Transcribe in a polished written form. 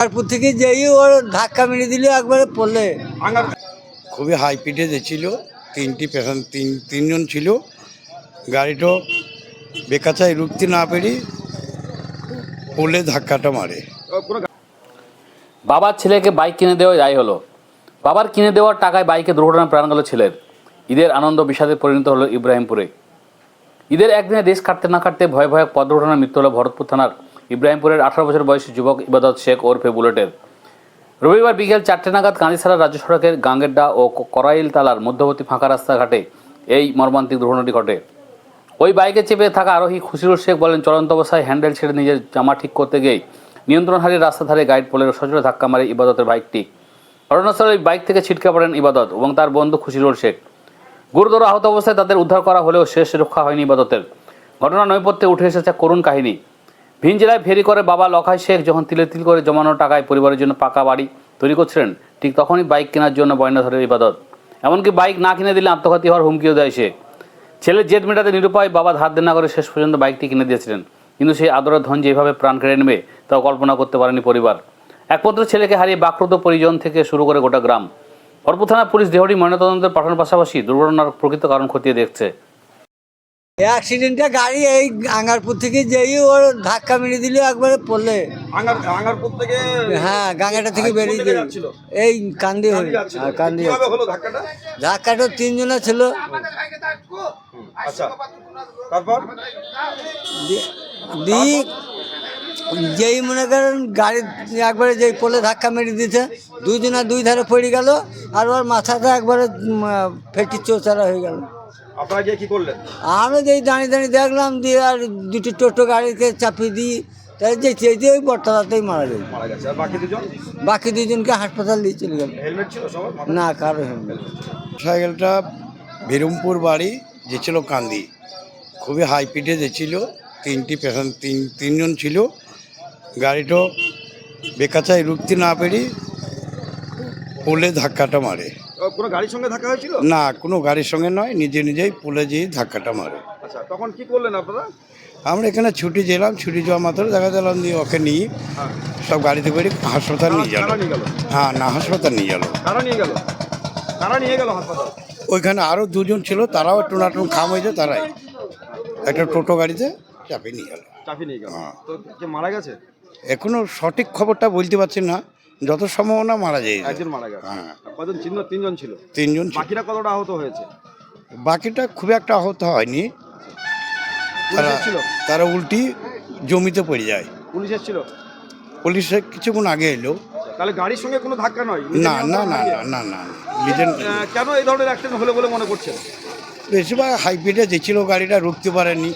তারপর থেকে যেই ওর ধাক্কা মেরে দিল একবারে পড়লে। খুবই হাই পিটে যাচ্ছিল, তিনজন ছিল। গাড়িটা বেকাচায় রুখতে না পেরে পড়লে ধাক্কাটা মারে। বাবার ছেলেকে বাইক কিনে দেওয়া যাই হলো। বাবার কিনে দেওয়ার টাকায় বাইকে দুর্ঘটনায় প্রাণ গেল ছেলের। ঈদের আনন্দ বিষাদে পরিণত হলো ইব্রাহিমপুরে। ঈদের একদিনে দেশ কাটতে না কাটতে ভয়ে ভয়ে পথ দুর্ঘটনায় মৃত্যু হলো ভরতপুর থানার ইব্রাহিমপুরের 18 বছর বয়সী যুবক ইবাদত শেখ ওরফে বুলেটের। রবিবার বিকেল 4টে নাগাদ কাঁদিছাড়া রাজ্য সড়কের গাঙ্গেড্ডা ও করাইল তালার মধ্যবর্তী ফাঁকা রাস্তাঘাটে এই মর্মান্তিক দুর্ঘটনাটি ঘটে। ওই বাইকে চেপে থাকা আরোহী খুশিরুল শেখ বলেন, চলন্ত অবস্থায় হ্যান্ডেল ছেড়ে নিজের জামা ঠিক করতে গিয়ে নিয়ন্ত্রণ হারিয়ে রাস্তা ধারে গাইড পোলের সজোরে ধাক্কা মারে ইবাদতের বাইকটি। ঘটনাস্থলে বাইক থেকে ছিটকে পড়েন ইবাদত এবং তার বন্ধু খুশিরুল শেখ। গুরুতর আহত অবস্থায় তাদের উদ্ধার করা হলেও শেষ রক্ষা হয়নি ইবাদতের। ঘটনা নৈপথ্যে উঠে এসেছে করুণ কাহিনী। ভিন জেলায় ফেরি করে বাবা লখাই শেখ যখন তিলে তিল করে জমানো টাকায় পরিবারের জন্য পাকা বাড়ি তৈরি করছিলেন, ঠিক তখনই বাইক কেনার জন্য বয়না ধরে ইবাদত। এমনকি বাইক না কিনে দিলে আত্মঘাতী হওয়ার হুমকিও দেয় সে। ছেলের জেদ মেটাতে নিরুপায় বাবা ধার দেনা করে শেষ পর্যন্ত বাইকটি কিনে দিয়েছিলেন, কিন্তু সেই আদরের ধন যেভাবে প্রাণ কেড়ে নেবে তাও কল্পনা করতে পারেনি পরিবার। একমাত্র ছেলেকে হারিয়ে বাকরুদ্ধ পরিজন থেকে শুরু করে গোটা গ্রাম। ভরতপুর থানা পুলিশ দেহটি ময়নাতদন্তের পাঠানোর পাশাপাশি দুর্ঘটনার প্রকৃত কারণ খতিয়ে দেখছে। অ্যাক্সিডেন্টটা গাড়ি এই আঙ্গারপুর থেকে যেই ওর ধাক্কা মেরে দিল একবারে পড়লে। আঙ্গারপুর থেকে? হ্যাঁ, গাঙ্গেটা থেকে বেরিয়ে দিল এই কান্দি হয়ে। কান্দি হলো ধাক্কাটা? ধাক্কাটা তিনজনে ছিল। আচ্ছা, তারপর যেই মনে করেন গাড়ি একবারে যেই পোলে ধাক্কা মেরে দিয়েছে, দুইজনা দুই ধারে পড়ে গেল আর ওর মাথাটা একবারে ফেটি চোচারা হয়ে গেল। আপনারা গিয়ে কি করলেন? আমরা যেই দাঁড়িয়ে দাঁড়িয়ে দেখলাম, দিয়ে আর দুটি টোটো গাড়িকে চাপিয়ে দিই, তাই যে ওই বটতলাতেই মারা গেল। মারা গেছে। আর বাকি দুজন? বাকি দুজনকে হাসপাতাল দিয়ে চলে গেল। হেলমেট ছিল সবার? না, কারো হেলমেট। সাইকেলটা বেরুমপুর বাড়ি যেছিল কান্দি, খুবই হাই পিটে যাচ্ছিল। তিনজন ছিল। গাড়িটা বেকাচায় রুখতে না পেরে পড়লে ধাক্কাটা মারে। কোনো গাড়ির সঙ্গে ধাক্কা হয়েছিল? না, কোনো গাড়ির সঙ্গে নয়, নিজেই পুলে যেয়ে ধাক্কাটা মারে। আচ্ছা, তখন কি করলেন আপনারা? আমরা এখানে ছুটি যেলাম, ছুটি যাওয়া মাত্র দেখা গেলাম দিয়ে ওকে নিয়ে সব গাড়িতে করে হাসপাতাল নিয়ে গেল। হ্যাঁ, না, হাসপাতাল নিয়ে গেল। কারা নিয়ে গেল? কারা নিয়ে গেল হাসপাতাল? ওইখানে আরও দুজন ছিল, তারাও একটু নাটুন খাম হয়েছে, তারাই একটা টোটো গাড়িতে চাপিয়ে নিয়ে গেল। চাপিয়ে নিয়ে গেল। তো কে মারা গেছে? এখনো সঠিক খবরটা বলতে পারছি না, যত সম্ভাবনা মারা যায়। একজন মারা গেছে। হ্যাঁ। কজন ছিল? তিনজন ছিল। তিনজন ছিল। বাকিরা কতটা আহত হয়েছে? বাকিটা খুব একটা আহত হয়নি, ছিল তারা উল্টি জমিতে পড়ে যায়। পুলিশ এসেছিল? পুলিশে কিছুক্ষণ আগে এলো। তাহলে গাড়ির সঙ্গে কোনো ধাক্কা নয়? না না না না না না নিজের। কেন এই ধরনের অ্যাক্সিডেন্ট হলে বলে মনে করছেন? বেশিরভাগ হাইপিটে যেছিল গাড়িটা, রুখতে পারেনি।